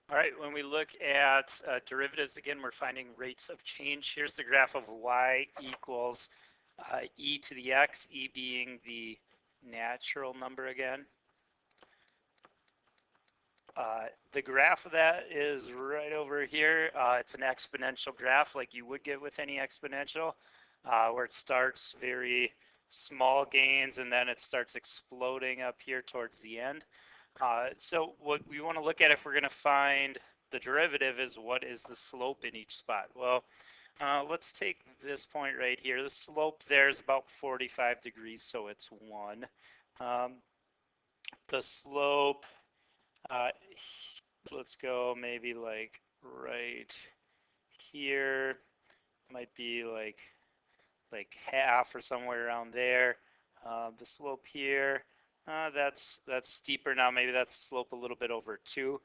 All right, when we look at derivatives, again, we're finding rates of change. Here's the graph of y equals e to the x, e being the natural number again. The graph of that is right over here. It's an exponential graph like you would get with any exponential, where it starts very small gains and then it starts exploding up here towards the end. So what we want to look at if we're going to find the derivative is what is the slope in each spot. Well, let's take this point right here. The slope there is about 45 degrees, so it's 1. The slope, uh, let's go maybe like right here, might be like half or somewhere around there. The slope here, that's steeper now. Maybe that's a slope a little bit over 2.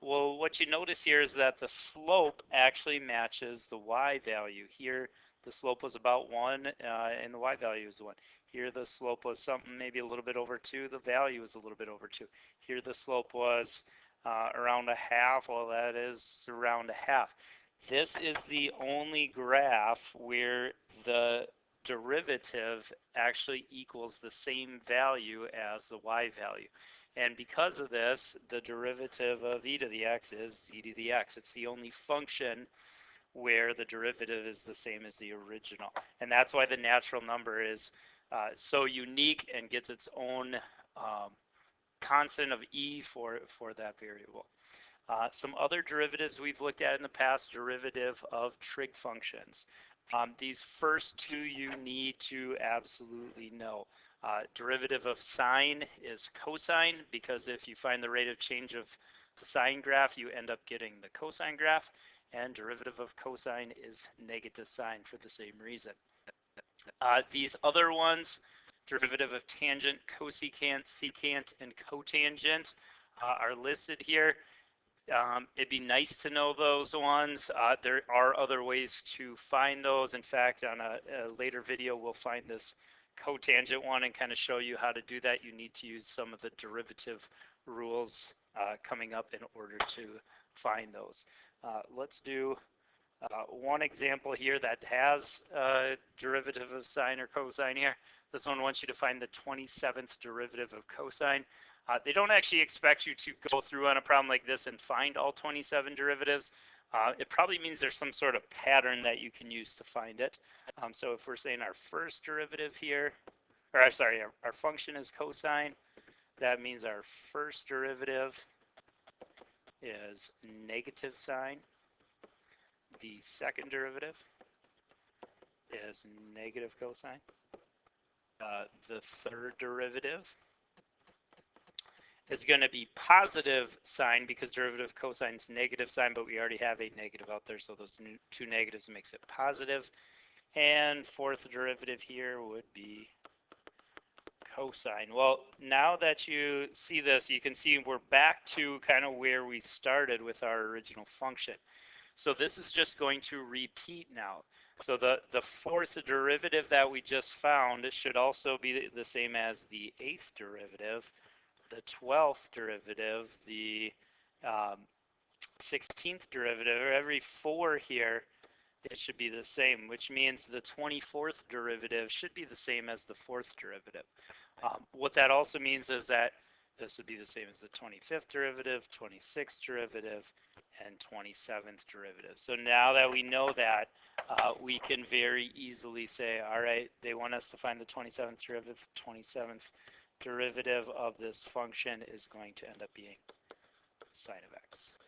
Well, what you notice here is that the slope actually matches the y value. Here, the slope was about 1, and the y value is 1. Here, the slope was something maybe a little bit over 2. The value is a little bit over 2. Here, the slope was around a half. Well, that is around a half. This is the only graph where the derivative actually equals the same value as the y value. And because of this, the derivative of e to the x is e to the x. It's the only function where the derivative is the same as the original. And that's why the natural number is so unique and gets its own constant of e for that variable. Some other derivatives we've looked at in the past, derivative of trig functions. These first two you need to absolutely know. Derivative of sine is cosine, because if you find the rate of change of the sine graph, you end up getting the cosine graph, and derivative of cosine is negative sine for the same reason. These other ones, derivative of tangent, cosecant, secant, and cotangent are listed here. It'd be nice to know those ones. There are other ways to find those. In fact, on a later video, we'll find this cotangent one and kind of show you how to do that. You need to use some of the derivative rules coming up in order to find those. Let's do one example here that has a derivative of sine or cosine here. This one wants you to find the 27th derivative of cosine. They don't actually expect you to go through on a problem like this and find all 27 derivatives. It probably means there's some sort of pattern that you can use to find it. So if we're saying our first derivative here, or I'm sorry, our function is cosine, that means our first derivative is negative sine. The second derivative is negative cosine. The third derivative is going to be positive sine, because derivative of cosine is negative sine, but we already have a negative out there, so those two negatives makes it positive. And fourth derivative here would be cosine. Well, now that you see this, you can see we're back to kind of where we started with our original function. So this is just going to repeat now. So the fourth derivative that we just found should also be the same as the 8th derivative, the 12th derivative, the 16th derivative. Every 4 here, it should be the same, which means the 24th derivative should be the same as the 4th derivative. What that also means is that this would be the same as the 25th derivative, 26th derivative, and 27th derivative. So now that we know that, we can very easily say, all right, they want us to find the 27th derivative. 27th derivative of this function is going to end up being sine of x.